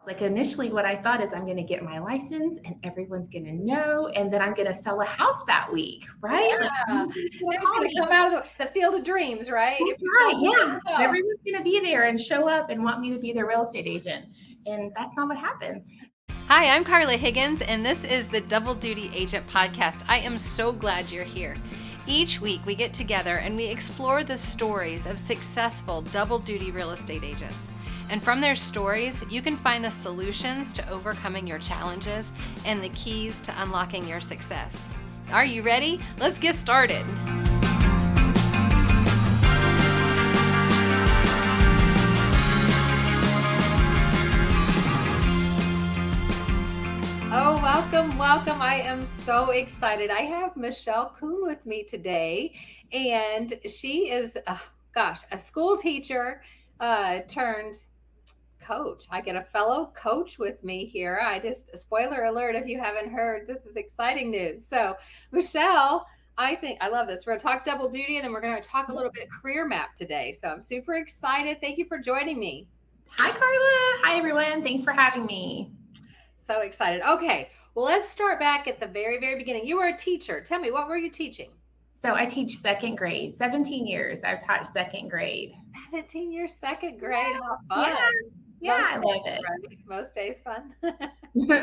Like initially what I thought is I'm going to get my license and everyone's going to know, and then I'm going to sell a house that week, right? Yeah. Like, It's going to come out of the field of dreams, right? that's right. Yeah. Everyone's going to be there and show up and want me to be their real estate agent. And that's not what happened. Hi, I'm Carla Higgins, and this is the Double Duty Agent Podcast. I am so glad you're here. Each week we get together and we explore the stories of successful double duty real estate agents. And from their stories, you can find the solutions to overcoming your challenges and the keys to unlocking your success. Are you ready? Let's get started. Oh, welcome. I am so excited. I have Michelle Coon with me today, and she is, a school teacher turned coach. I get a fellow coach with me here. Spoiler alert, if you haven't heard, this is exciting news. So, Michelle, I love this. We're going to talk double duty, and then we're going to talk a little bit career map today. So I'm super excited. Thank you for joining me. Hi, Carla. Hi, everyone. Thanks for having me. So excited. Okay, well, let's start back at the very, very beginning. You were a teacher. Tell me, what were you teaching? So I teach second grade, 17 years. I've taught second grade. 17 years, second grade. How fun. Yeah, I love it. Right? Most days fun.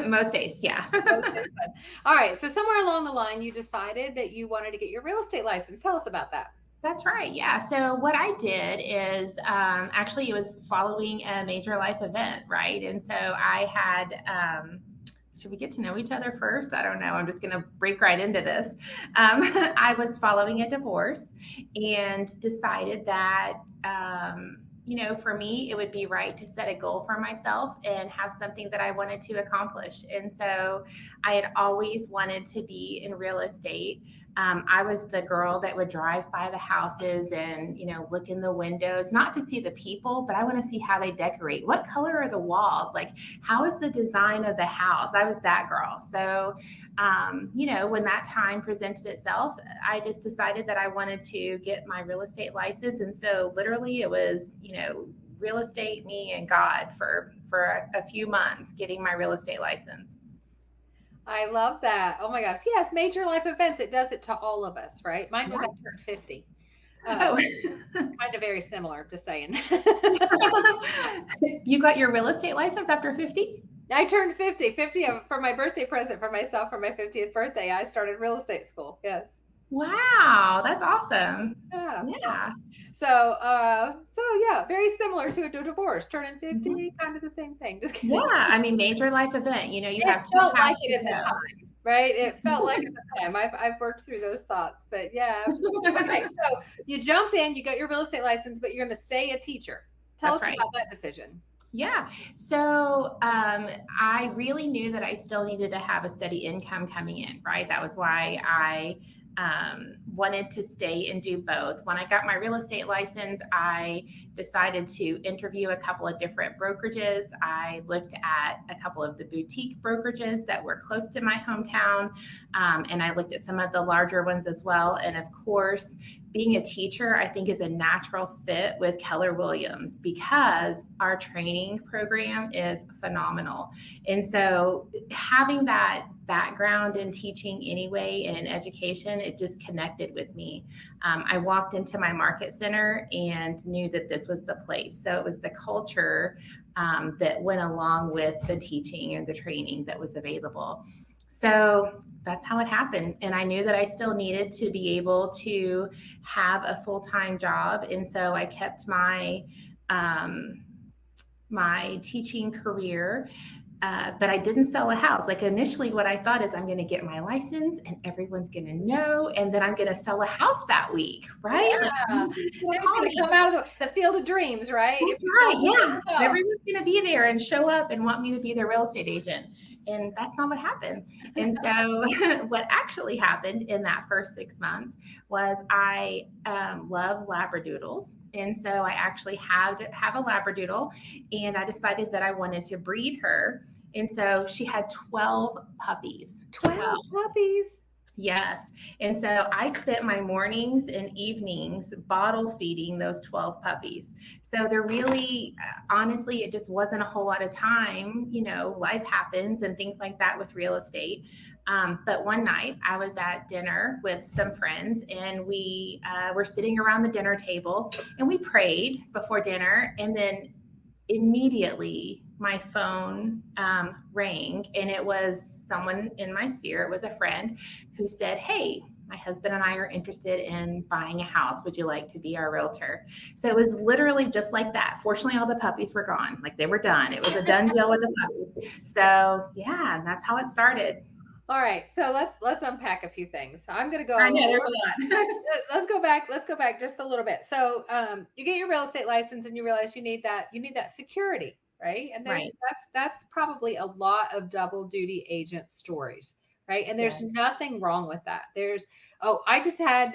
Most days, yeah. Most days fun. All right, so somewhere along the line, you decided that you wanted to get your real estate license. Tell us about that. That's right. Yeah. So what I did is actually it was following a major life event, right? And so I had, should we get to know each other first? I don't know. I'm just going to break right into this. I was following a divorce and decided that, for me, it would be right to set a goal for myself and have something that I wanted to accomplish. And so I had always wanted to be in real estate. I was the girl that would drive by the houses and, look in the windows, not to see the people, but I want to see how they decorate. What color are the walls? Like, how is the design of the house? I was that girl. So, when that time presented itself, I just decided that I wanted to get my real estate license. And so literally it was, real estate, me and God for a few months getting my real estate license. I love that. Oh my gosh. Yes. Major life events. It does it to all of us, right? Mine was, I turned 50. Kind of very similar, just saying. You got your real estate license after 50? I turned 50 for my birthday present for myself for my 50th birthday. I started real estate school. Yes. Wow. That's awesome. Yeah. So yeah, very similar to a divorce, turning 50, kind of the same thing. Just kidding. Yeah. I mean, major life event, you have to. It felt like it at the time, right? It felt like at the time. I've worked through those thoughts, but yeah, absolutely. Okay. So you jump in, you got your real estate license, but you're going to stay a teacher. Tell us about that decision. Yeah. So I really knew that I still needed to have a steady income coming in, right? That was why I wanted to stay and do both. When I got my real estate license, I decided to interview a couple of different brokerages. I looked at a couple of the boutique brokerages that were close to my hometown, and I looked at some of the larger ones as well. And of course, being a teacher, I think, is a natural fit with Keller Williams because our training program is phenomenal. And so having that background in teaching anyway and in education, it just connected with me. I walked into my market center and knew that this was the place. So it was the culture that went along with the teaching and the training that was available. So that's how it happened. And I knew that I still needed to be able to have a full-time job. And so I kept my teaching career. But I didn't sell a house. Like initially what I thought is I'm going to get my license and everyone's going to know, and then I'm going to sell a house that week, right? Yeah. It's going to come out of the field of dreams, right? That's right. Yeah. Everyone's going to be there and show up and want me to be their real estate agent. And that's not what happened. And so what actually happened in that first 6 months was I love Labradoodles. And so I actually have a Labradoodle, and I decided that I wanted to breed her. And so she had 12 puppies. 12 puppies. Yes. And so I spent my mornings and evenings bottle feeding those 12 puppies. So there really, honestly, it just wasn't a whole lot of time. Life happens and things like that with real estate. But one night I was at dinner with some friends, and we were sitting around the dinner table, and we prayed before dinner. And then immediately my phone rang, and it was someone in my sphere. It was a friend who said, "Hey, my husband and I are interested in buying a house. Would you like to be our realtor?" So it was literally just like that. Fortunately, all the puppies were gone. Like, they were done. It was a done deal with the puppies. So yeah, that's how it started. All right, so let's unpack a few things. I'm going to go. I know there's a lot. Let's go back just a little bit. So you get your real estate license, and you realize you need that security, right? And Right. that's probably a lot of double duty agent stories, right? And there's Yes. nothing wrong with that. I just had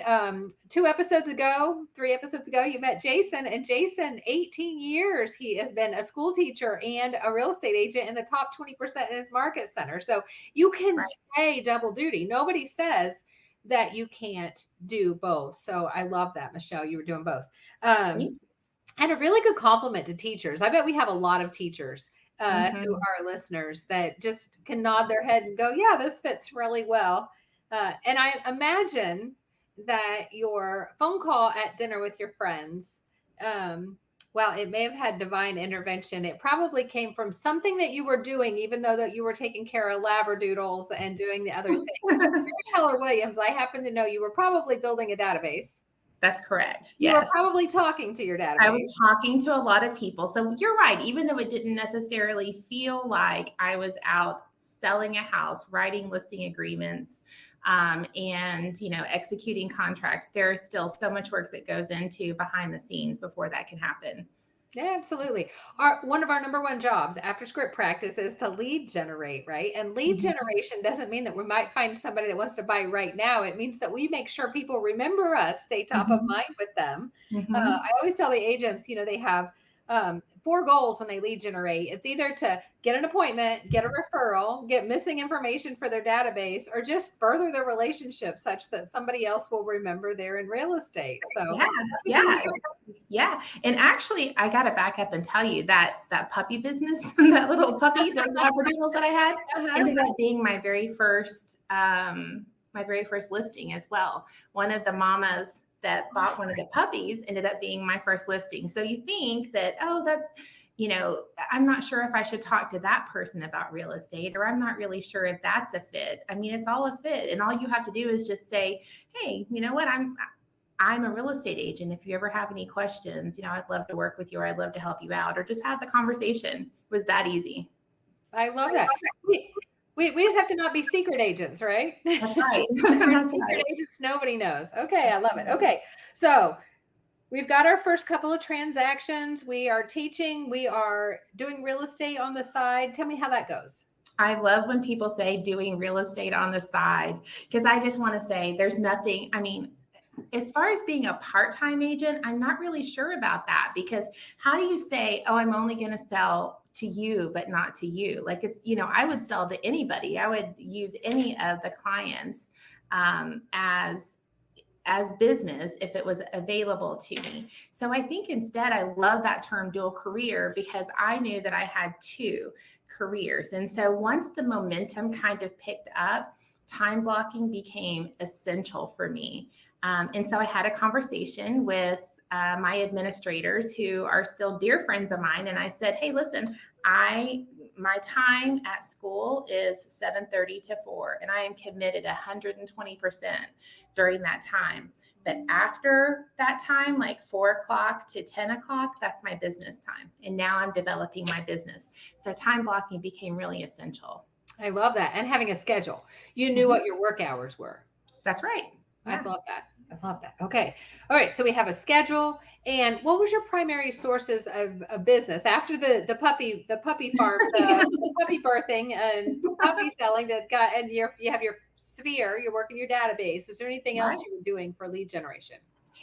3 episodes ago, you met Jason, and Jason, 18 years he has been a school teacher and a real estate agent in the top 20% in his market center. So you can stay double duty. Nobody says that you can't do both. So I love that, Michelle, you were doing both. And a really good compliment to teachers. I bet we have a lot of teachers who are listeners that just can nod their head and go, yeah, this fits really well. And I imagine that your phone call at dinner with your friends, well, it may have had divine intervention. It probably came from something that you were doing, even though that you were taking care of labradoodles and doing the other things. So Keller Williams, I happen to know you were probably building a database. That's correct. You were probably talking to your database. I was talking to a lot of people. So you're right. Even though it didn't necessarily feel like I was out selling a house, writing listing agreements, and, executing contracts, there's still so much work that goes into behind the scenes before that can happen. Yeah, absolutely. One of our number one jobs after script practice is to lead generate, right? And lead generation doesn't mean that we might find somebody that wants to buy right now. It means that we make sure people remember us, stay top of mind with them. I always tell the agents, they have 4 goals when they lead generate. It's either to get an appointment, get a referral, get missing information for their database, or just further their relationship such that somebody else will remember they're in real estate. So yeah. And actually, I got to back up and tell you that puppy business, that little puppy, those labradoodles that I had, ended up being my very first listing as well. One of the mamas that bought one of the puppies ended up being my first listing. So you think that, that's, I'm not sure if I should talk to that person about real estate, or I'm not really sure if that's a fit. I mean, it's all a fit. And all you have to do is just say, hey, you know what? I'm a real estate agent. If you ever have any questions, I'd love to work with you, or I'd love to help you out, or just have the conversation. It was that easy. I love that. We just have to not be secret agents, right? That's right. That's secret agents nobody knows. Okay, I love it. Okay, so we've got our first couple of transactions. We are teaching. We are doing real estate on the side. Tell me how that goes. I love when people say doing real estate on the side, because I just want to say there's nothing, as far as being a part-time agent, I'm not really sure about that, because how do you say, I'm only going to sell to you, but not to you? Like, it's, I would sell to anybody. I would use any of the clients as business if it was available to me. So I think instead, I love that term dual career, because I knew that I had 2 careers. And so once the momentum kind of picked up, time blocking became essential for me. And so I had a conversation with my administrators, who are still dear friends of mine. And I said, hey, listen, my time at school is 7:30 to 4, and I am committed 120% during that time. But after that time, like 4 o'clock to 10 o'clock, that's my business time. And now I'm developing my business. So time blocking became really essential. I love that. And having a schedule. You knew what your work hours were. That's right. Yeah. I love that. Okay. All right. So we have a schedule. And what was your primary sources of business after the puppy farm, the puppy birthing and puppy selling and you have your sphere, you're working your database. Is there anything else you were doing for lead generation?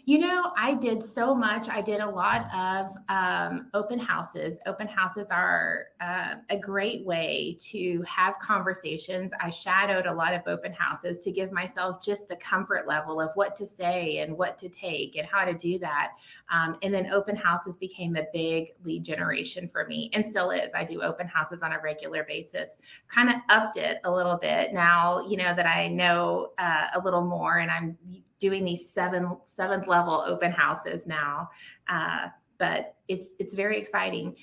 I did so much. I did a lot of open houses. Open houses are a great way to have conversations. I shadowed a lot of open houses to give myself just the comfort level of what to say and what to take and how to do that. And then open houses became a big lead generation for me, and still is. I do open houses on a regular basis. Kind of upped it a little bit now, that I know a little more, and I'm doing these seventh level open houses now. But it's very exciting.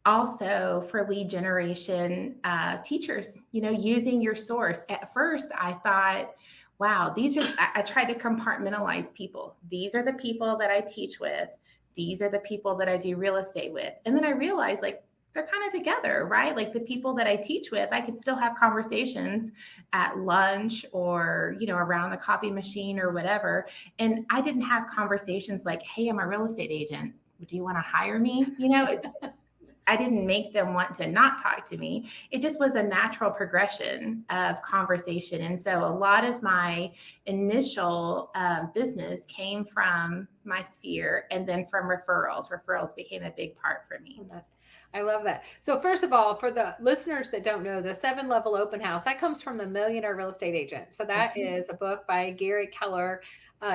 Also for lead generation, teachers, using your source. At first I thought, wow, I tried to compartmentalize people. These are the people that I teach with. These are the people that I do real estate with. And then I realized, like, they're kind of together, right? Like the people that I teach with, I could still have conversations at lunch or, around the coffee machine or whatever. And I didn't have conversations like, hey, I'm a real estate agent. Do you want to hire me? I didn't make them want to not talk to me. It just was a natural progression of conversation. And so a lot of my initial business came from my sphere and then from referrals. Referrals became a big part for me. I love that. So first of all, for the listeners that don't know, the 7-level open house, that comes from the Millionaire Real Estate Agent. So that is a book by Gary Keller,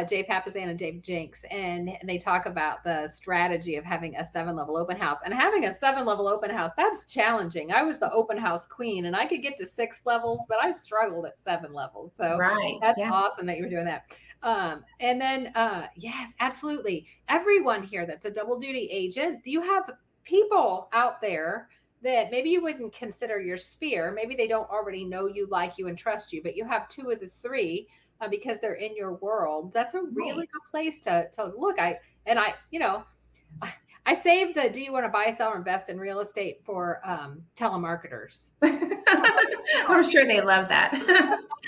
Jay Papasan, and Dave Jenks. And they talk about the strategy of having a 7-level open house. And having a 7-level open house, that's challenging. I was the open house queen, and I could get to 6 levels, but I struggled at 7 levels. So that's awesome that you were doing that. And then, yes, absolutely. Everyone here that's a double duty agent, you have people out there that maybe you wouldn't consider your sphere. Maybe they don't already know you, like you, and trust you, but you have 2 of the 3 because they're in your world. That's a really good place to look. I saved the do you want to buy, sell, or invest in real estate for telemarketers. I'm sure they love that.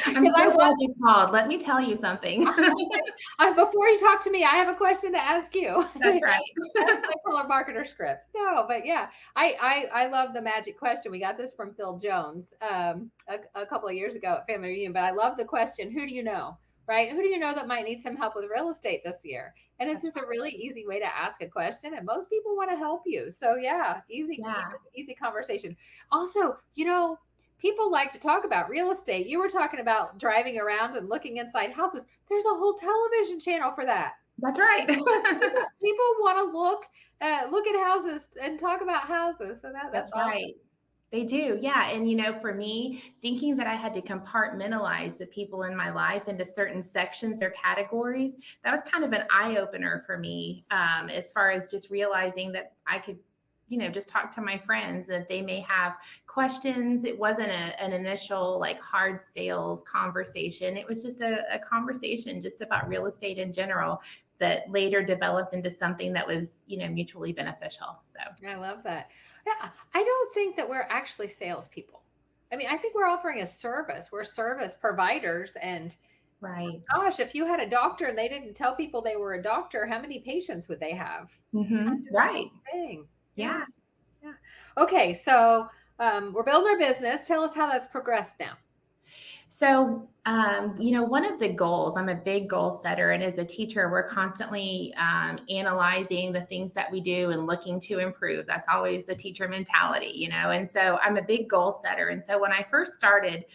I'm so glad you called. Let me tell you something. Before you talk to me, I have a question to ask you. That's right. That's my telemarketer script. No, but yeah, I love the magic question. We got this from Phil Jones a couple of years ago at Family Reunion, but I love the question, who do you know? Right? Who do you know that might need some help with real estate this year? And it's just a really easy way to ask a question, and most people want to help you. So yeah, easy conversation. Also, people like to talk about real estate. You were talking about driving around and looking inside houses. There's a whole television channel for that. That's right. People want to look at houses and talk about houses. So that's awesome. Right. They do. Yeah. And, for me, thinking that I had to compartmentalize the people in my life into certain sections or categories, that was kind of an eye opener for me, as far as just realizing that I could, just talk to my friends, that they may have questions. It wasn't an initial like hard sales conversation. It was just a conversation just about real estate in general that later developed into something that was, mutually beneficial. So I love that. Yeah, I don't think that we're actually salespeople. I mean, I think we're offering a service. We're service providers. And right. Gosh, if you had a doctor and they didn't tell people they were a doctor, how many patients would they have? Right. Thing. Yeah. Okay. So we're building our business. Tell us how that's progressed now. So, one of the goals, I'm a big goal setter, and as a teacher, we're constantly analyzing the things that we do and looking to improve. That's always the teacher mentality, and so I'm a big goal setter. And so when I first started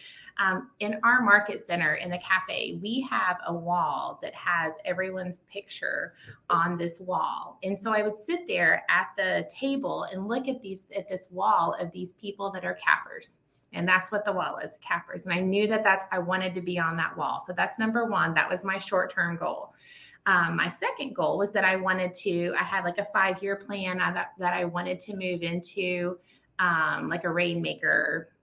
in our market center in the cafe, we have a wall that has everyone's picture on this wall. And so I would sit there at the table and look at this wall of these people that are cappers. And that's what the wall is, cappers. And I knew I wanted to be on that wall. So that's number one. That was my short-term goal. My second goal was that I had like a 5-year plan that I wanted to move into like a rainmaker,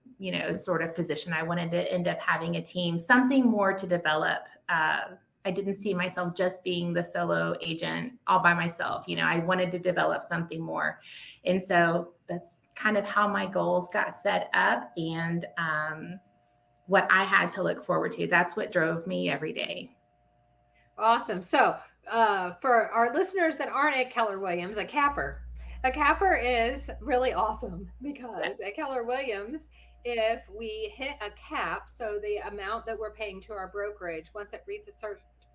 sort of position. I wanted to end up having a team, something more to develop. I didn't see myself just being the solo agent all by myself. I wanted to develop something more. And so that's kind of how my goals got set up and what I had to look forward to. That's what drove me every day. Awesome. So for our listeners that aren't at Keller Williams, a capper is really awesome because at Keller Williams, if we hit a cap, so the amount that we're paying to our brokerage, once it reaches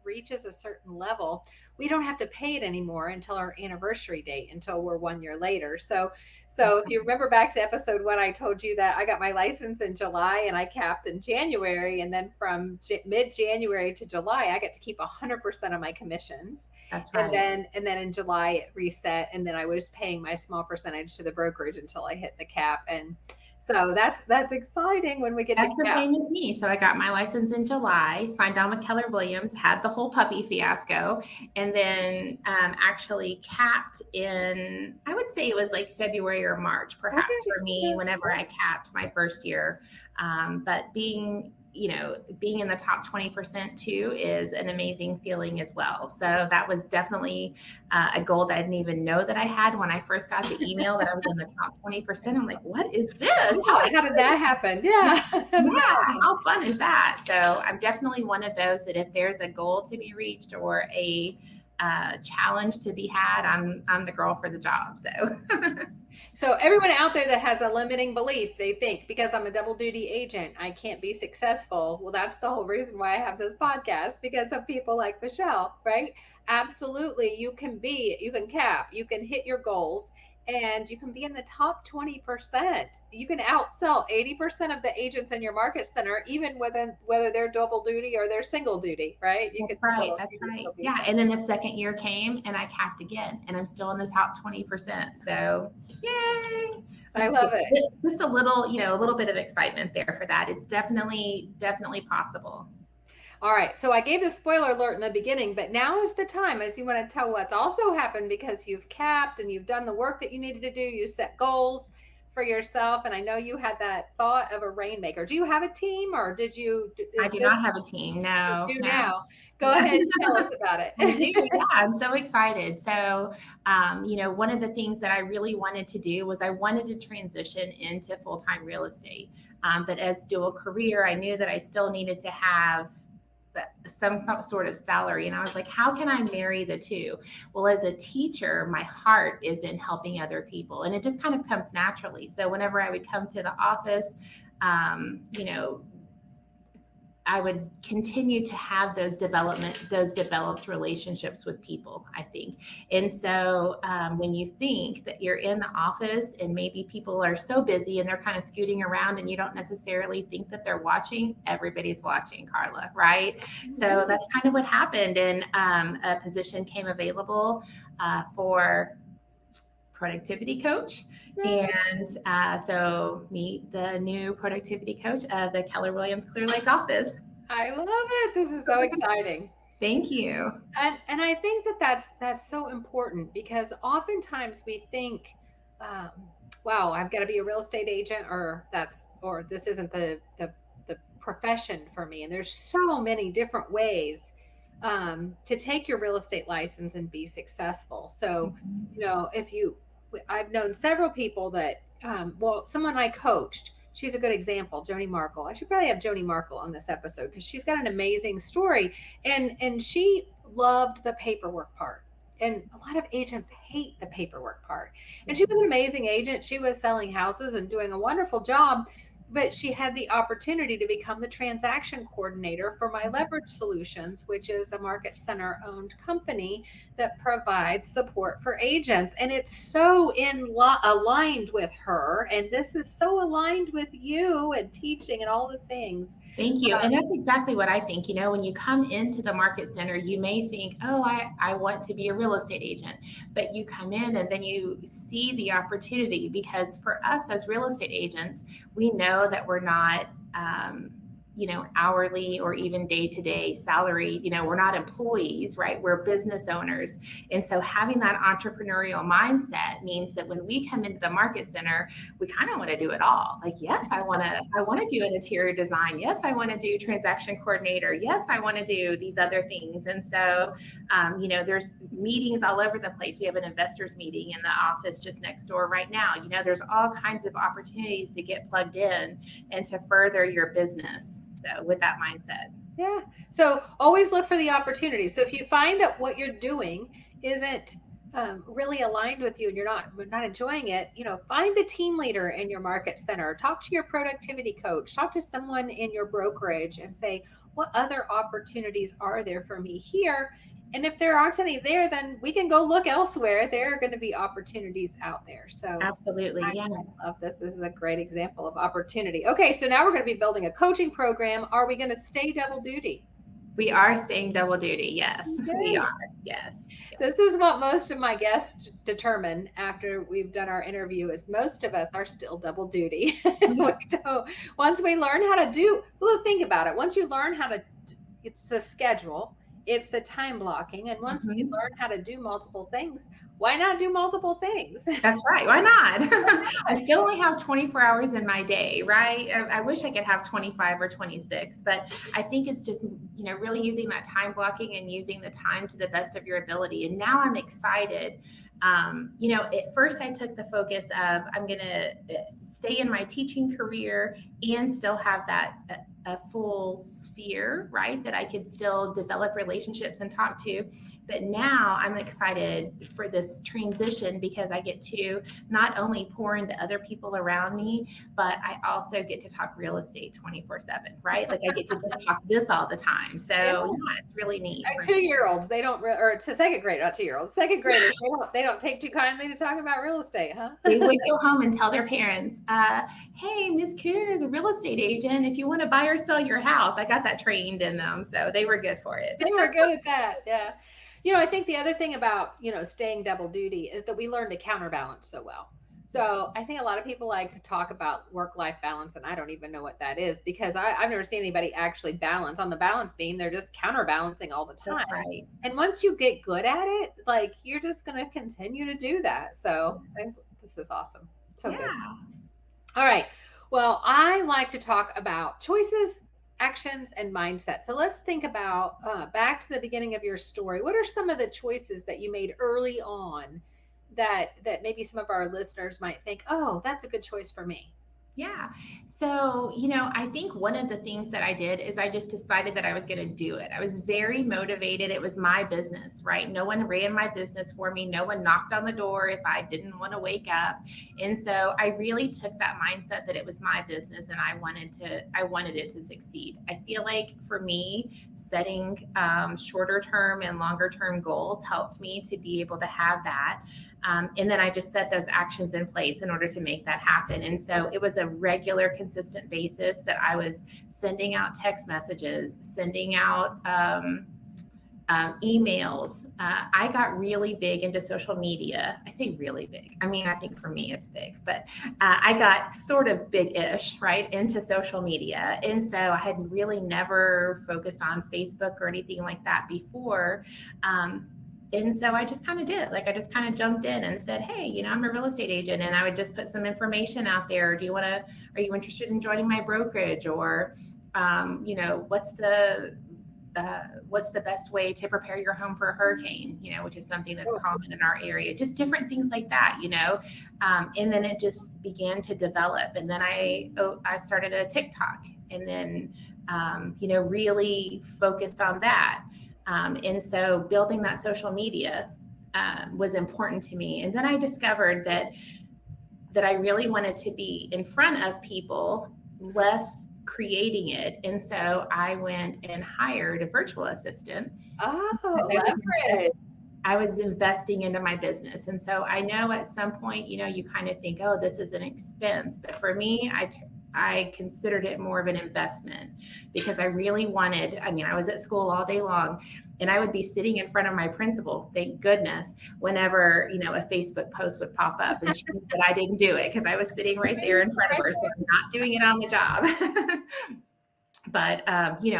reaches a certain level, we don't have to pay it anymore until our anniversary date, until we're 1 year later. So if you remember back to episode 1, I told you that I got my license in July and I capped in January. And then from mid-January to July, I get to keep 100% of my commissions. That's right. And then in July it reset. And then I was paying my small percentage to the brokerage until I hit the cap. And so that's exciting when we get that's to the cap. same as me. So I got my license in July, signed on with Keller Williams, had the whole puppy fiasco, and then actually capped in, I would say it was like February or March, perhaps for me, whenever I capped my first year. But being in the top 20% too is an amazing feeling as well. So that was definitely a goal that I didn't even know that I had when I first got the email that I was in the top 20%. I'm like, what is this? How did that happen? Yeah. How fun is that? So I'm definitely one of those that if there's a goal to be reached or a challenge to be had, I'm the girl for the job. So everyone out there that has a limiting belief, they think because I'm a double duty agent, I can't be successful. Well, that's the whole reason why I have this podcast, because of people like Michelle, right? Absolutely. You can cap, you can hit your goals, and you can be in the top 20%. You can outsell 80% of the agents in your market center, even whether they're double duty or they're single duty, right? That's right. Yeah. And then the second year came and I capped again, and I'm still in the top 20%. So yay. I love it. Just a little bit of excitement there for that. It's definitely possible. All right. So I gave the spoiler alert in the beginning, but now is the time as you want to tell what's also happened, because you've capped and you've done the work that you needed to do. You set goals for yourself. And I know you had that thought of a rainmaker. Do you have a team, or did you? I do not have a team. No. You do now. Go ahead and tell us about it. I do. Yeah, I'm so excited. So, one of the things that I really wanted to do was I wanted to transition into full-time real estate. But as dual career, I knew that I still needed to have some sort of salary. And I was like, how can I marry the two? Well, as a teacher, my heart is in helping other people, and it just kind of comes naturally. So whenever I would come to the office, I would continue to have those developed relationships with people, I think. And so when you think that you're in the office and maybe people are so busy and they're kind of scooting around and you don't necessarily think that they're watching, everybody's watching, Carla, right? Mm-hmm. So that's kind of what happened. And a position came available for productivity coach. And so meet the new productivity coach of the Keller Williams Clear Lake office. I love it. This is so exciting. Thank you. And I think that's so important, because oftentimes we think, wow, I've got to be a real estate agent, or this isn't the profession for me. And there's so many different ways to take your real estate license and be successful. So, I've known several people that, someone I coached, she's a good example, Joni Markle. I should probably have Joni Markle on this episode, because she's got an amazing story. And she loved the paperwork part. And a lot of agents hate the paperwork part. And she was an amazing agent. She was selling houses and doing a wonderful job. But she had the opportunity to become the transaction coordinator for My Leverage Solutions, which is a market center owned company that provides support for agents. And it's so aligned with her. And this is so aligned with you and teaching and all the things. Thank you. And that's exactly what I think. When you come into the market center, you may think, oh, I want to be a real estate agent. But you come in and then you see the opportunity, because for us as real estate agents, we know that we're not, hourly or even day-to-day salary. We're not employees, right? We're business owners. And so having that entrepreneurial mindset means that when we come into the market center, we kind of want to do it all. Like, yes, I want to do an interior design. Yes, I want to do transaction coordinator. Yes, I want to do these other things. And so, there's meetings all over the place. We have an investors meeting in the office just next door right now. There's all kinds of opportunities to get plugged in and to further your business. So with that mindset. Yeah. So always look for the opportunity. So if you find that what you're doing isn't really aligned with you and you're not enjoying it, find a team leader in your market center, talk to your productivity coach, talk to someone in your brokerage and say, what other opportunities are there for me here? And if there aren't any there, then we can go look elsewhere. There are going to be opportunities out there. So Absolutely. Yeah. I love this. This is a great example of opportunity. Okay, so now we're going to be building a coaching program. Are we going to stay double duty? We are staying double duty. Yes, okay. We are. Yes. This is what most of my guests determine after we've done our interview is most of us are still double duty. Once we learn how to do, well, think about it. Once you learn how to, it's the schedule, it's the time blocking. And once you learn how to do multiple things, why not do multiple things? That's right. Why not? I still only have 24 hours in my day, right? I wish I could have 25 or 26, but I think it's just, really using that time blocking and using the time to the best of your ability. And now I'm excited. At first I took the focus of I'm going to stay in my teaching career and still have that a full sphere, right? That I could still develop relationships and talk to. But now I'm excited for this transition because I get to not only pour into other people around me, but I also get to talk real estate 24/7, right? Like I get to just talk this all the time. So yeah, it's really neat. 2-year-olds, they don't, or it's a second grade, not 2-year-olds, second graders, they don't take too kindly to talking about real estate, huh? They would go home and tell their parents, hey, Miss Coon is a real estate agent. If you want to buy or sell your house, I got that trained in them. So they were good for it. They were good at that. Yeah. I think the other thing about, staying double duty is that we learn to counterbalance so well. So I think a lot of people like to talk about work-life balance, and I don't even know what that is because I've never seen anybody actually balance on the balance beam. They're just counterbalancing all the time. That's right. And once you get good at it, like you're just going to continue to do that. So this is awesome. So good. All right. Well, I like to talk about choices, actions, and mindset. So let's think about back to the beginning of your story. What are some of the choices that you made early on that maybe some of our listeners might think, oh, that's a good choice for me? Yeah. So, I think one of the things that I did is I just decided that I was going to do it. I was very motivated. It was my business, right? No one ran my business for me. No one knocked on the door if I didn't want to wake up. And so I really took that mindset that it was my business and I wanted it to succeed. I feel like for me, setting shorter term and longer term goals helped me to be able to have that. And then I just set those actions in place in order to make that happen. And so it was a regular, consistent basis that I was sending out text messages, sending out emails. I got really big into social media. I say really big. I mean, I think for me it's big, but I got sort of big-ish, right, into social media. And so I had really never focused on Facebook or anything like that before. And so I just kind of did, I just kind of jumped in and said, hey, I'm a real estate agent, and I would just put some information out there. Are you interested in joining my brokerage? Or, what's the best way to prepare your home for a hurricane, which is something that's common in our area, just different things like that, and then it just began to develop. And then I started a TikTok and then, really focused on that. And so building that social media was important to me. And then I discovered that I really wanted to be in front of people, less creating it. And so I went and hired a virtual assistant. I was investing into my business. And so I know at some point, you kind of think, oh, this is an expense. But for me, I considered it more of an investment because I really wanted, I was at school all day long and I would be sitting in front of my principal, thank goodness, whenever, a Facebook post would pop up and she knew that I didn't do it because I was sitting right there in front of her. So I'm not doing it on the job. But,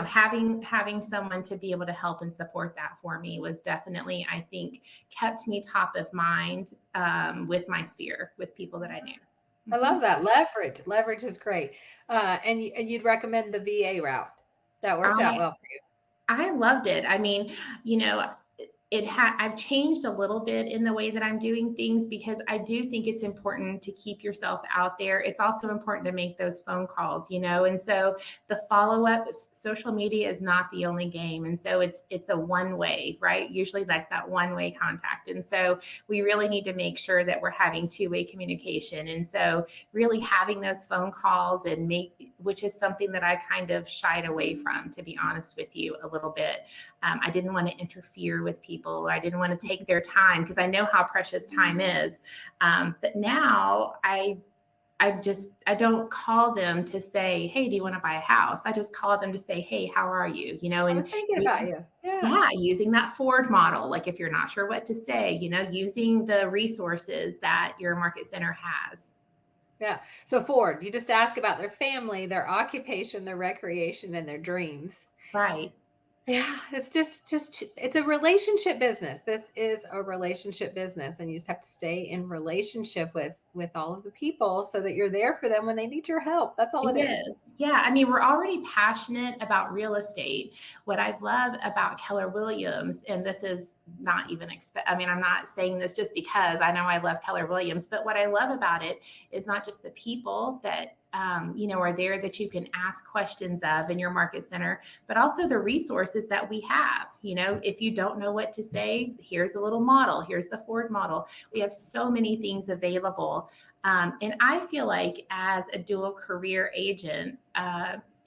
having someone to be able to help and support that for me was definitely, I think, kept me top of mind with my sphere, with people that I knew. I love that. Leverage is great. And you'd recommend the VA route. That worked out well for you. I loved it. I've changed a little bit in the way that I'm doing things because I do think it's important to keep yourself out there. It's also important to make those phone calls, and so the follow-up, social media is not the only game. And so it's a one-way, right? Usually like that one-way contact. And so we really need to make sure that we're having two-way communication. And so really having those phone calls and which is something that I kind of shied away from, to be honest with you, a little bit. I didn't want to interfere with people. I didn't want to take their time because I know how precious time is. But now I don't call them to say, hey, do you want to buy a house? I just call them to say, hey, how are you? You know, I and was thinking about you. Yeah, using that Ford model. Like if you're not sure what to say, you know, using the resources that your market center has. Yeah. So Ford, you just ask about their family, their occupation, their recreation, and their dreams. Right. Yeah, it's just it's a relationship business. This is a relationship business, and you just have to stay in relationship with all of the people so that you're there for them when they need your help. That's all it is. Yeah. I mean, we're already passionate about real estate. What I love about Keller Williams, and this is not even, I mean, I'm not saying this just because I know I love Keller Williams, but what I love about it is not just the people that, you know, are there that you can ask questions of in your market center, but also the resources that we have. You know, if you don't know what to say, here's a little model. Here's the Ford model. We have so many things available. And I feel like as a dual career agent,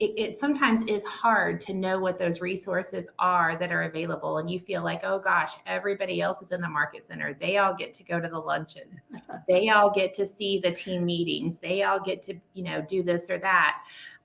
it sometimes is hard to know what those resources are that are available. And you feel like, oh gosh, everybody else is in the market center. They all get to go to the lunches. They all get to see the team meetings. They all get to, you know, do this or that.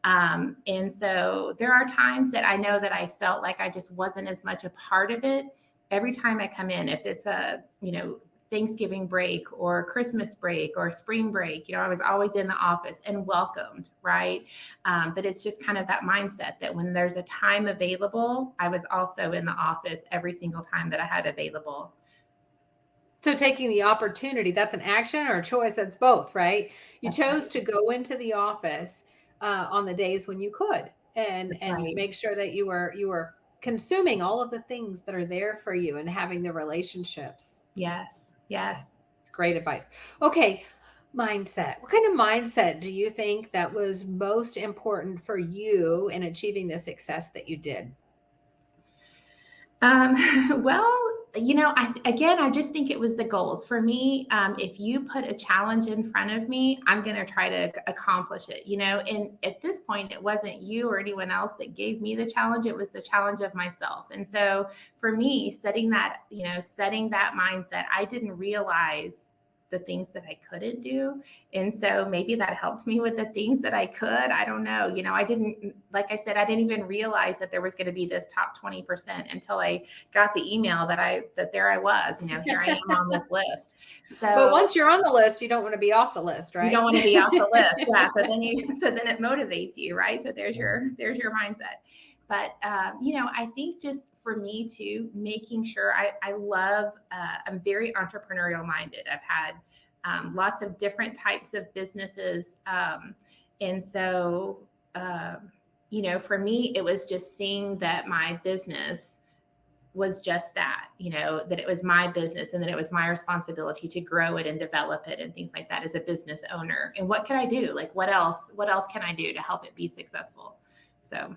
And so there are times that I know that I felt like I just wasn't as much a part of it. Every time I come in, if it's a, you know, Thanksgiving break or Christmas break or spring break, you know, I was always in the office and welcomed, right? But it's just kind of that mindset that when there's a time available, I was also in the office every single time that I had available. So taking the opportunity, that's an action or a choice. That's both, right? You chose to go into the office on the days when you could, and make sure that you were consuming all of the things that are there for you and having the relationships. Yes. It's great advice. Okay. Mindset. What kind of mindset do you think that was most important for you in achieving the success that you did? Well, you know, I just think it was the goals for me. If you put a challenge in front of me, I'm going to try to accomplish it, you know, and at this point, it wasn't you or anyone else that gave me the challenge. It was the challenge of myself. And so for me, setting that mindset, I didn't realize the things that I couldn't do. And so maybe that helped me with the things that I could. I don't know. You know, like I said, I didn't even realize that there was going to be this top 20% until I got the email that there I was, you know, here I am on this list. So, but once you're on the list, you don't want to be off the list, right? You don't want to be off the list. Yeah. So then it motivates you, right? So there's your mindset. But, you know, I think just for me too, making sure I love, I'm very entrepreneurial minded. I've had lots of different types of businesses. And so, you know, for me, it was just seeing that my business was just that, you know, that it was my business and that it was my responsibility to grow it and develop it and things like that as a business owner. And what could I do? Like, what else can I do to help it be successful? So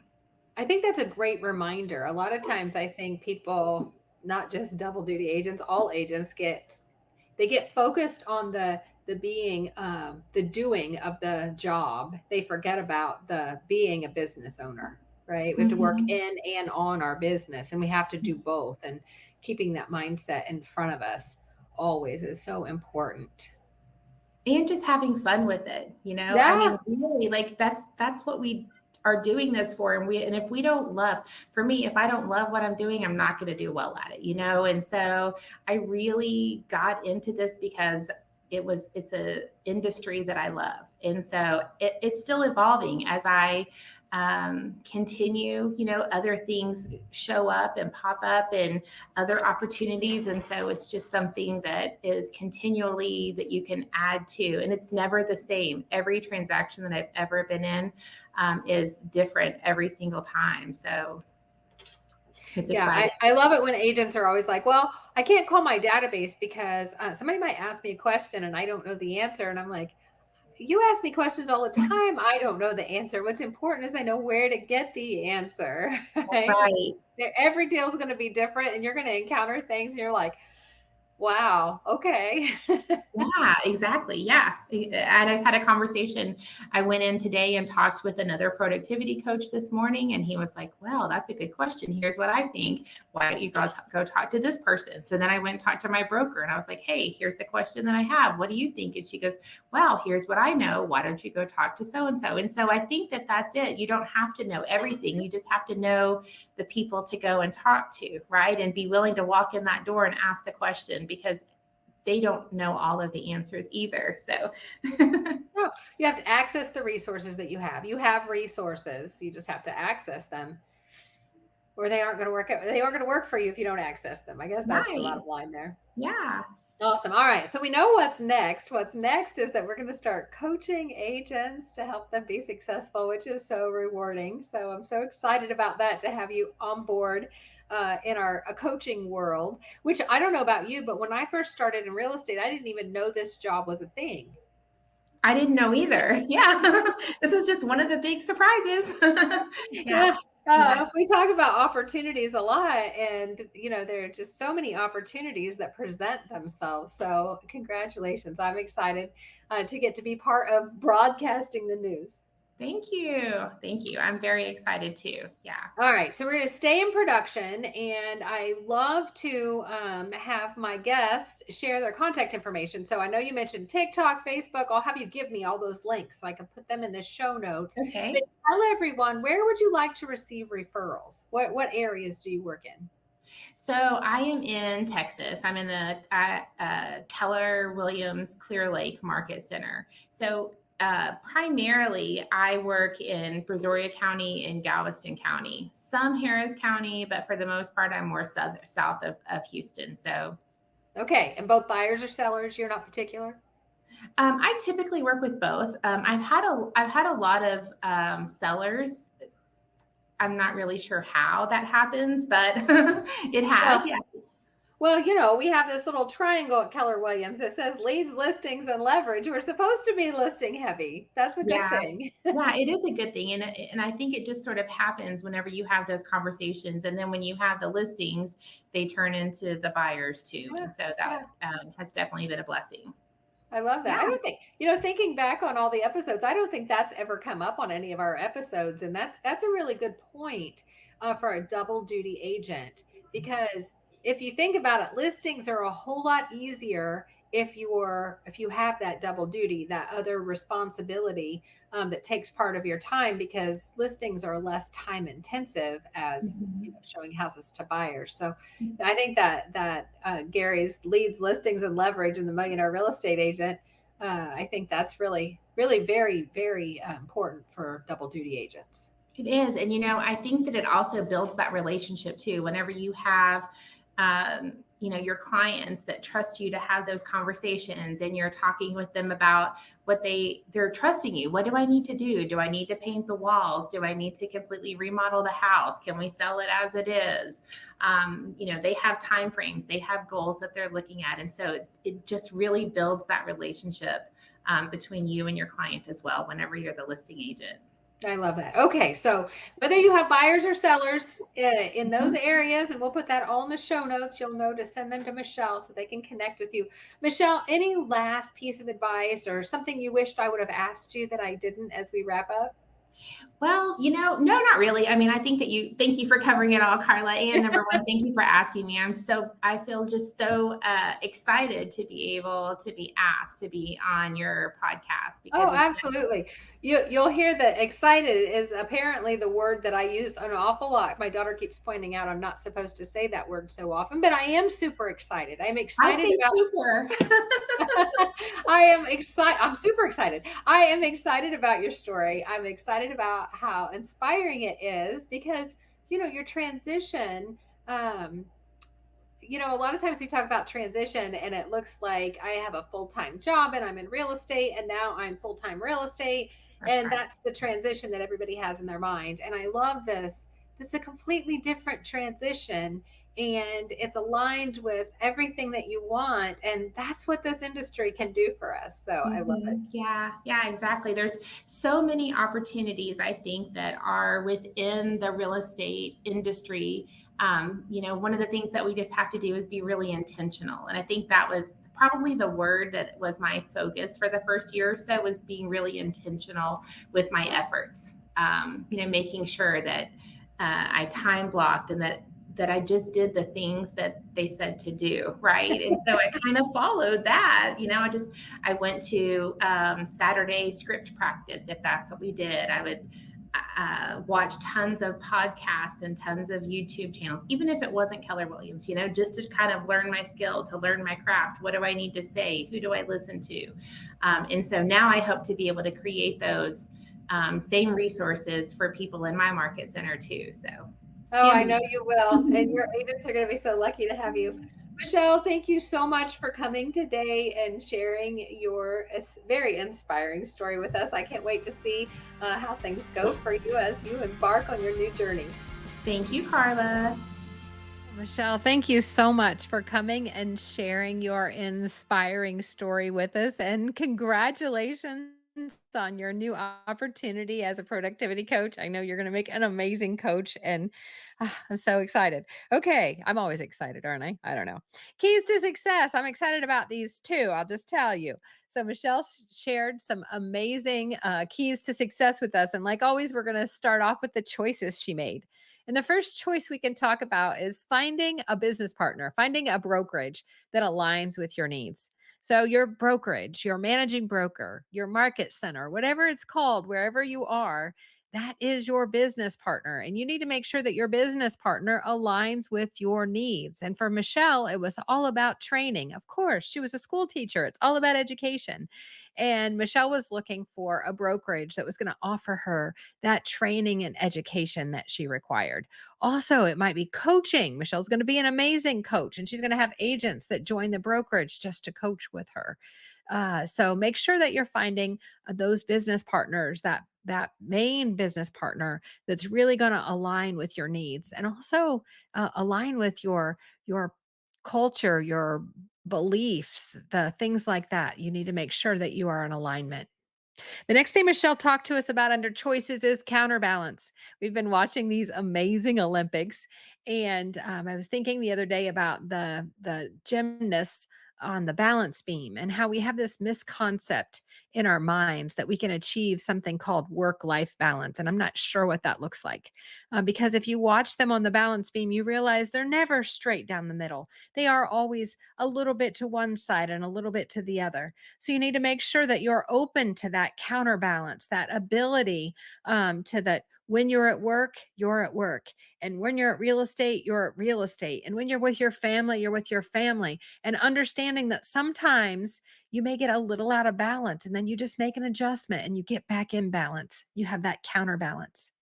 I think that's a great reminder. A lot of times I think people, not just double duty agents, all agents get focused on the being, the doing of the job. They forget about the being a business owner, right? We have to work in and on our business, and we have to do both. And keeping that mindset in front of us always is so important. And just having fun with it, you know? Yeah. I mean, really, like that's what we are doing this for. And if we don't love, for me, if I don't love what I'm doing, I'm not going to do well at it, you know? And so I really got into this because it's a industry that I love. And so it's still evolving as I continue, you know, other things show up and pop up and other opportunities. And so it's just something that is continually that you can add to, and it's never the same. Every transaction that I've ever been in is different every single time. So it's exciting. I love it when agents are always like, well, I can't call my database because somebody might ask me a question and I don't know the answer. And I'm like, you ask me questions all the time. I don't know the answer. What's important is I know where to get the answer. Right. Every deal is going to be different, and you're going to encounter things. And you're like, Wow. Okay. Yeah, exactly. Yeah. And I just had a conversation. I went in today and talked with another productivity coach this morning, and he was like, well, that's a good question. Here's what I think. Why don't you go talk to this person? So then I went and talked to my broker, and I was like, hey, here's the question that I have. What do you think? And she goes, well, here's what I know. Why don't you go talk to so and so? And so I think that that's it. You don't have to know everything. You just have to know the people to go and talk to, right? And be willing to walk in that door and ask the question, because they don't know all of the answers either. So No, you have to access the resources that you have. You have resources. You just have to access them, or they aren't going to work out. They aren't going to work for you if you don't access them. I guess that's the right. bottom line there. Yeah. Awesome. All right. So we know what's next. What's next is that we're going to start coaching agents to help them be successful, which is so rewarding. So I'm so excited about that, to have you on board in our coaching world, which I don't know about you, but when I first started in real estate, I didn't even know this job was a thing. I didn't know either. Yeah. This is just one of the big surprises. Yeah. Yeah. We talk about opportunities a lot, and there are just so many opportunities that present themselves. So congratulations. I'm excited to get to be part of broadcasting the news. Thank you. Thank you. I'm very excited too. Yeah. All right. So we're going to stay in production, and I love to have my guests share their contact information. So I know you mentioned TikTok, Facebook. I'll have you give me all those links so I can put them in the show notes. Okay. But tell everyone, where would you like to receive referrals? What areas do you work in? So I am in Texas. I'm in the Keller Williams Clear Lake Market Center. So primarily, I work in Brazoria County and Galveston County, some Harris County, but for the most part, I'm more south of Houston. So, okay, and both buyers or sellers? You're not particular. I typically work with both. I've had a lot of sellers. I'm not really sure how that happens, but it has. Well, yeah. Well, we have this little triangle at Keller Williams. It says leads, listings, and leverage. We're supposed to be listing heavy. That's a good thing. Yeah, it is a good thing. And I think it just sort of happens whenever you have those conversations. And then when you have the listings, they turn into the buyers too. And so that has definitely been a blessing. I love that. I don't think, thinking back on all the episodes, I don't think that's ever come up on any of our episodes. And that's a really good point for a double duty agent, because if you think about it, listings are a whole lot easier if you have that double duty, that other responsibility that takes part of your time, because listings are less time intensive as showing houses to buyers. So I think that Gary's leads, listings, and leverage in the Millionaire Real Estate Agent, I think that's really, really very, very important for double duty agents. It is. And, I think that it also builds that relationship too. Whenever you have, your clients that trust you to have those conversations, and you're talking with them about what they're trusting you. What do I need to do? Do I need to paint the walls? Do I need to completely remodel the house? Can we sell it as it is? They have time frames, they have goals that they're looking at. And so it just really builds that relationship between you and your client as well, whenever you're the listing agent. I love that. Okay. So whether you have buyers or sellers in those areas, and we'll put that all in the show notes, you'll know to send them to Michelle so they can connect with you. Michelle, any last piece of advice or something you wished I would have asked you that I didn't as we wrap up? Well, no, not really. I mean, I think that thank you for covering it all, Carla. And number one, thank you for asking me. I feel just so excited to be able to be asked to be on your podcast. Oh, absolutely. You'll hear that excited is apparently the word that I use an awful lot. My daughter keeps pointing out I'm not supposed to say that word so often, but I am super excited. I'm excited about super. I'm super excited. I am excited about your story. I'm excited about how inspiring it is, because, your transition, a lot of times we talk about transition and it looks like I have a full-time job and I'm in real estate, and now I'm full-time real estate. And that's the transition that everybody has in their mind. And I love this. This is a completely different transition. and it's aligned with everything that you want. And that's what this industry can do for us. So I love it. Yeah, exactly. There's so many opportunities, I think, that are within the real estate industry. One of the things that we just have to do is be really intentional. And I think that was probably the word that was my focus for the first year or so, was being really intentional with my efforts. Making sure that I time blocked, and that I just did the things that they said to do, right? And so I kind of followed that. I went to Saturday script practice, if that's what we did. I would watch tons of podcasts and tons of YouTube channels, even if it wasn't Keller Williams, just to kind of learn my skill, to learn my craft. What do I need to say? Who do I listen to? And so now I hope to be able to create those same resources for people in my market center too. So. Oh, I know you will. And your agents are going to be so lucky to have you. Michelle, thank you so much for coming today and sharing your very inspiring story with us. I can't wait to see how things go for you as you embark on your new journey. Thank you, Carla. Michelle, thank you so much for coming and sharing your inspiring story with us. And congratulations on your new opportunity as a productivity coach. I know you're going to make an amazing coach, and I'm so excited. Okay, I'm always excited, aren't I? I don't know. Keys to success. I'm excited about these too. I'll just tell you. So Michelle shared some amazing keys to success with us. And like always, we're going to start off with the choices she made. And the first choice we can talk about is finding a business partner, finding a brokerage that aligns with your needs. So your brokerage, your managing broker, your market center, whatever it's called, wherever you are, that is your business partner. And you need to make sure that your business partner aligns with your needs. And for Michelle, it was all about training. Of course, she was a school teacher. It's all about education. And Michelle was looking for a brokerage that was going to offer her that training and education that she required. Also, it might be coaching. Michelle's going to be an amazing coach, and she's going to have agents that join the brokerage just to coach with her. So make sure that you're finding those business partners, that main business partner that's really going to align with your needs, and also align with your culture, your beliefs, the things like that. You need to make sure that you are in alignment. The next thing Michelle talked to us about under choices is counterbalance. We've been watching these amazing Olympics, and I was thinking the other day about the gymnasts on the balance beam, and how we have this misconcept in our minds that we can achieve something called work-life balance. And I'm not sure what that looks like, because if you watch them on the balance beam, you realize they're never straight down the middle. They are always a little bit to one side and a little bit to the other. So you need to make sure that you're open to that counterbalance, that ability to that. When you're at work, you're at work. And when you're at real estate, you're at real estate. And when you're with your family, you're with your family. And understanding that sometimes you may get a little out of balance, and then you just make an adjustment and you get back in balance. You have that counterbalance.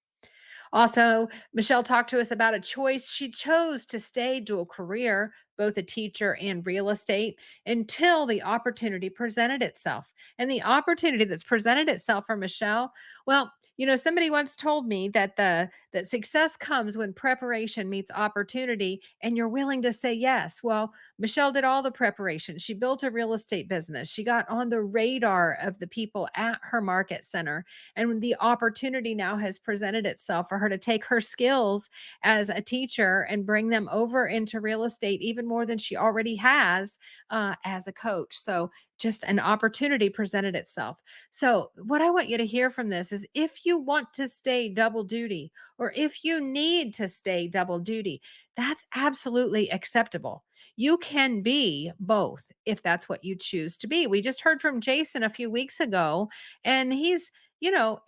Also, Michelle talked to us about a choice. She chose to stay dual career, both a teacher and real estate, until the opportunity presented itself. And the opportunity that's presented itself for Michelle, well, somebody once told me that that success comes when preparation meets opportunity and you're willing to say yes. Well, Michelle did all the preparation. She built a real estate business. She got on the radar of the people at her market center. And the opportunity now has presented itself for her to take her skills as a teacher and bring them over into real estate, even more than she already has as a coach. So just an opportunity presented itself. So what I want you to hear from this is, if you want to stay double duty, or if you need to stay double duty, that's absolutely acceptable. You can be both if that's what you choose to be. We just heard from Jason a few weeks ago, and he's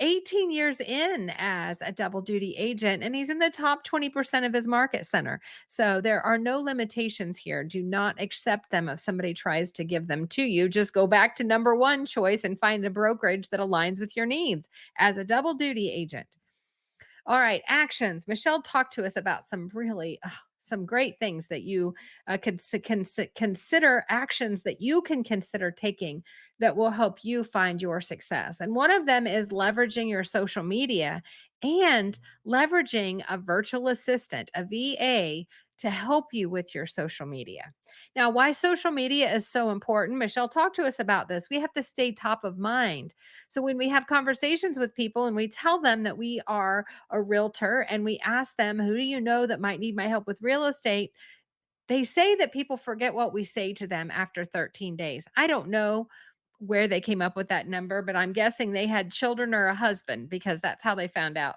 18 years in as a double duty agent, and he's in the top 20% of his market center. So there are no limitations here. Do not accept them if somebody tries to give them to you. Just go back to number one choice and find a brokerage that aligns with your needs as a double duty agent. All right, actions. Michelle talked to us about some really some great things that you could consider, actions that you can consider taking that will help you find your success. And one of them is leveraging your social media and leveraging a virtual assistant, a VA, to help you with your social media. Now, why social media is so important, Michelle talked to us about this. We have to stay top of mind. So when we have conversations with people and we tell them that we are a realtor and we ask them, who do you know that might need my help with real estate? They say that people forget what we say to them after 13 days. I don't know where they came up with that number, but I'm guessing they had children or a husband because that's how they found out.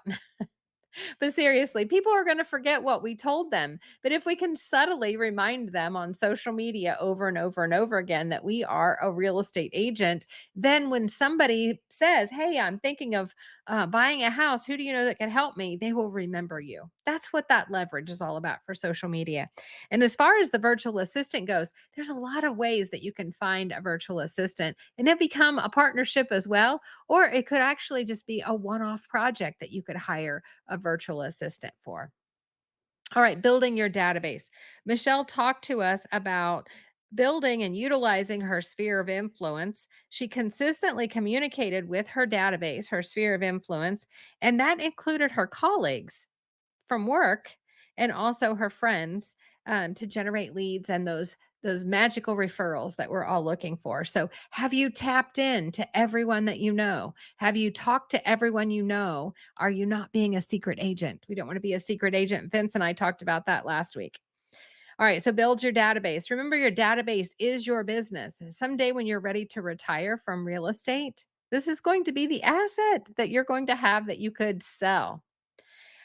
But seriously, people are going to forget what we told them. But if we can subtly remind them on social media over and over and over again that we are a real estate agent, then when somebody says, hey, I'm thinking of buying a house, who do you know that can help me? They will remember you. That's what that leverage is all about for social media. And as far as the virtual assistant goes, there's a lot of ways that you can find a virtual assistant and it become a partnership as well. Or it could actually just be a one off project that you could hire a virtual assistant for. All right, building your database. Michelle talked to us about building and utilizing her sphere of influence. She consistently communicated with her database, her sphere of influence, and that included her colleagues from work and also her friends to generate leads and those magical referrals that we're all looking for. So, have you tapped in to everyone that you know? Have you talked to everyone you know? Are you not being a secret agent? We don't want to be a secret agent. Vince and I talked about that last week. All right, so build your database. Remember, your database is your business. Someday when you're ready to retire from real estate, this is going to be the asset that you're going to have that you could sell.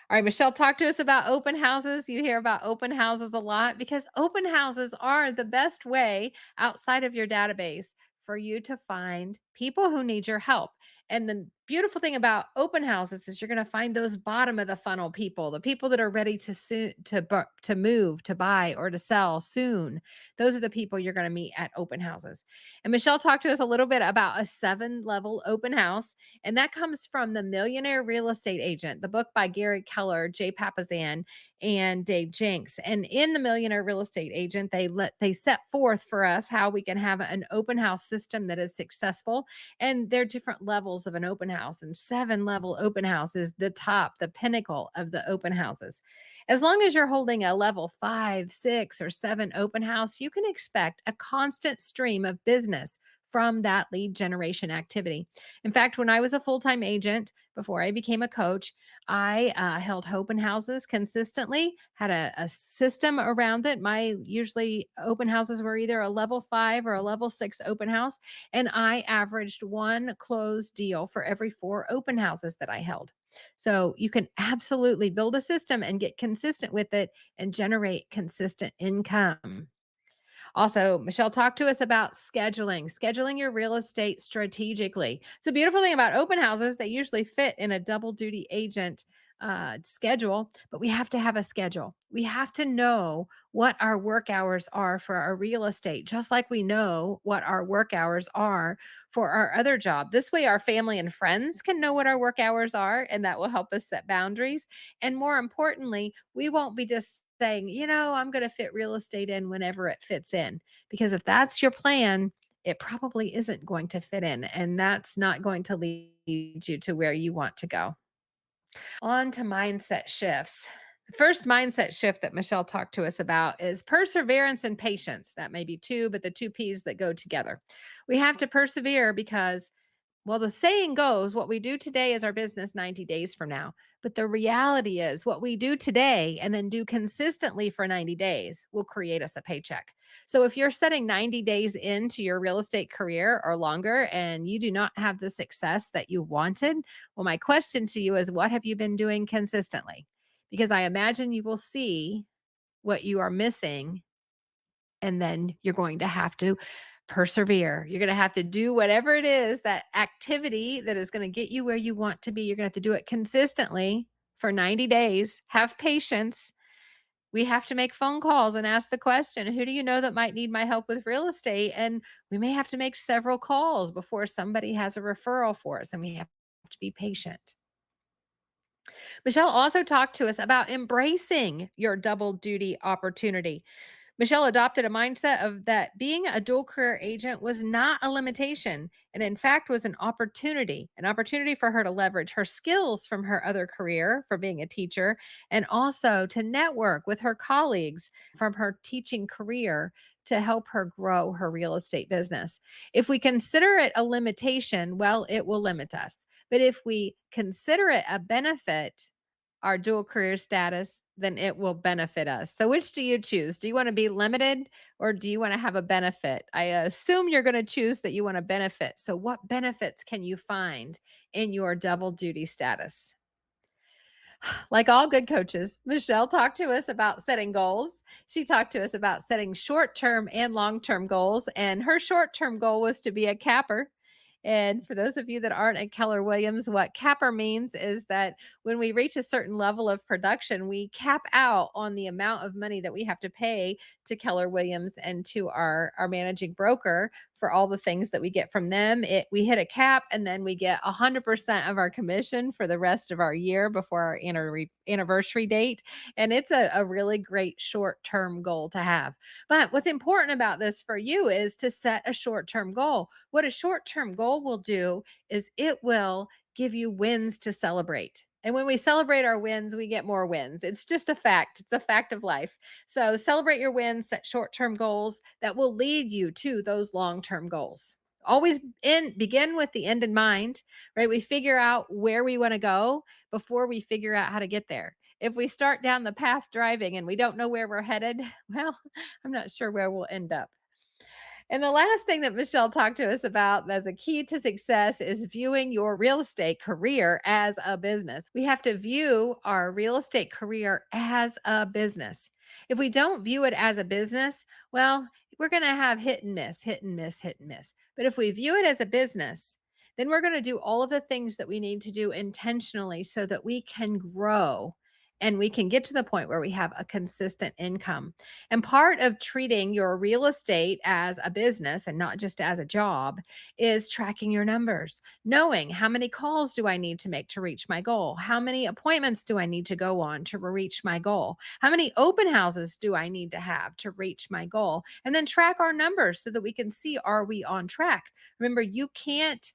All right, Michelle, talk to us about open houses. You hear about open houses a lot because open houses are the best way outside of your database for you to find people who need your help. And the beautiful thing about open houses is you're going to find those bottom of the funnel people, the people that are ready to move, to buy, or to sell soon. Those are the people you're going to meet at open houses. And Michelle talked to us a little bit about a 7-level open house. And that comes from The Millionaire Real Estate Agent, the book by Gary Keller, Jay Papasan, and Dave Jenks. And in The Millionaire Real Estate Agent, they set forth for us how we can have an open house system that is successful. And there are different levels of an open house, and 7-level open house is the top, the pinnacle of the open houses. As long as you're holding a level 5, 6, or 7 open house, you can expect a constant stream of business from that lead generation activity. In fact, when I was a full-time agent, before I became a coach, I held open houses consistently, had a system around it. My usually open houses were either a level 5 or a level 6 open house. And I averaged 1 closed deal for every 4 open houses that I held. So you can absolutely build a system and get consistent with it and generate consistent income. Also, Michelle talked to us about scheduling your real estate strategically. It's a beautiful thing about open houses. They usually fit in a double duty agent schedule, but we have to have a schedule. We have to know what our work hours are for our real estate, just like we know what our work hours are for our other job. This way, our family and friends can know what our work hours are, and that will help us set boundaries. And more importantly, we won't be just saying, I'm going to fit real estate in whenever it fits in. Because if that's your plan, it probably isn't going to fit in. And that's not going to lead you to where you want to go. On to mindset shifts. The first mindset shift that Michelle talked to us about is perseverance and patience. That may be two, but the two P's that go together. We have to persevere because, well, the saying goes, what we do today is our business 90 days from now. But the reality is, what we do today and then do consistently for 90 days will create us a paycheck. So if you're setting 90 days into your real estate career or longer and you do not have the success that you wanted, well, my question to you is, what have you been doing consistently? Because I imagine you will see what you are missing, and then you're going to have to persevere. You're going to have to do whatever it is, that activity that is going to get you where you want to be. You're going to have to do it consistently for 90 days. Have patience. We have to make phone calls and ask the question, who do you know that might need my help with real estate? And we may have to make several calls before somebody has a referral for us, and we have to be patient. Michelle also talked to us about embracing your double duty opportunity. Michelle adopted a mindset of that being a dual career agent was not a limitation, and in fact was an opportunity for her to leverage her skills from her other career for being a teacher, and also to network with her colleagues from her teaching career to help her grow her real estate business. If we consider it a limitation, well, it will limit us. But if we consider it a benefit, our dual career status, then it will benefit us. So which do you choose? Do you want to be limited or do you want to have a benefit? I assume you're going to choose that you want to benefit. So what benefits can you find in your double duty status? Like all good coaches, Michelle talked to us about setting goals. She talked to us about setting short-term and long-term goals. And her short-term goal was to be a capper. And for those of you that aren't at Keller Williams, what capper means is that when we reach a certain level of production, we cap out on the amount of money that we have to pay to Keller Williams and to our managing broker for all the things that we get from them. We hit a cap and then we get 100% of our commission for the rest of our year before our anniversary date. And it's a really great short-term goal to have. But what's important about this for you is to set a short-term goal. What a short-term goal will do is it will give you wins to celebrate. And when we celebrate our wins, we get more wins. It's just a fact. It's a fact of life. So celebrate your wins, set short-term goals that will lead you to those long-term goals. Always begin with the end in mind, right? We figure out where we want to go before we figure out how to get there. If we start down the path driving and we don't know where we're headed, well, I'm not sure where we'll end up. And the last thing that Michelle talked to us about as a key to success is viewing your real estate career as a business. We have to view our real estate career as a business. If we don't view it as a business, well, we're going to have hit and miss, hit and miss, hit and miss. But if we view it as a business, then we're going to do all of the things that we need to do intentionally so that we can grow and we can get to the point where we have a consistent income. And part of treating your real estate as a business and not just as a job is tracking your numbers, knowing how many calls do I need to make to reach my goal? How many appointments do I need to go on to reach my goal? How many open houses do I need to have to reach my goal? And then track our numbers so that we can see, are we on track? Remember, you can't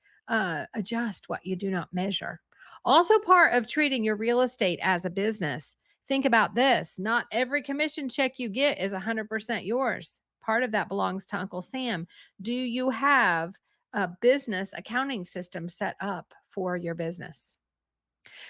adjust what you do not measure. Also, part of treating your real estate as a business, think about this. Not every commission check you get is 100% yours. Part of that belongs to Uncle Sam. Do you have a business accounting system set up for your business?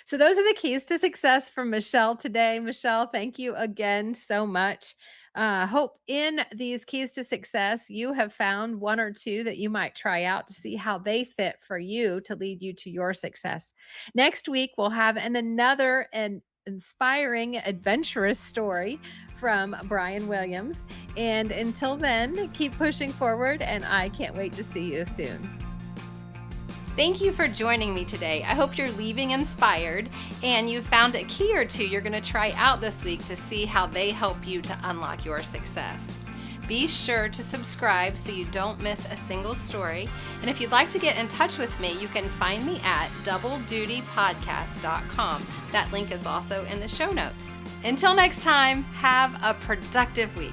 So those are the keys to success from Michelle today. Michelle, thank you again so much. Hope in these keys to success, you have found one or two that you might try out to see how they fit for you to lead you to your success. Next week, we'll have another inspiring, adventurous story from Brian Williams. And until then, keep pushing forward, and I can't wait to see you soon. Thank you for joining me today. I hope you're leaving inspired and you found a key or two you're going to try out this week to see how they help you to unlock your success. Be sure to subscribe so you don't miss a single story. And if you'd like to get in touch with me, you can find me at doubledutypodcast.com. That link is also in the show notes. Until next time, have a productive week.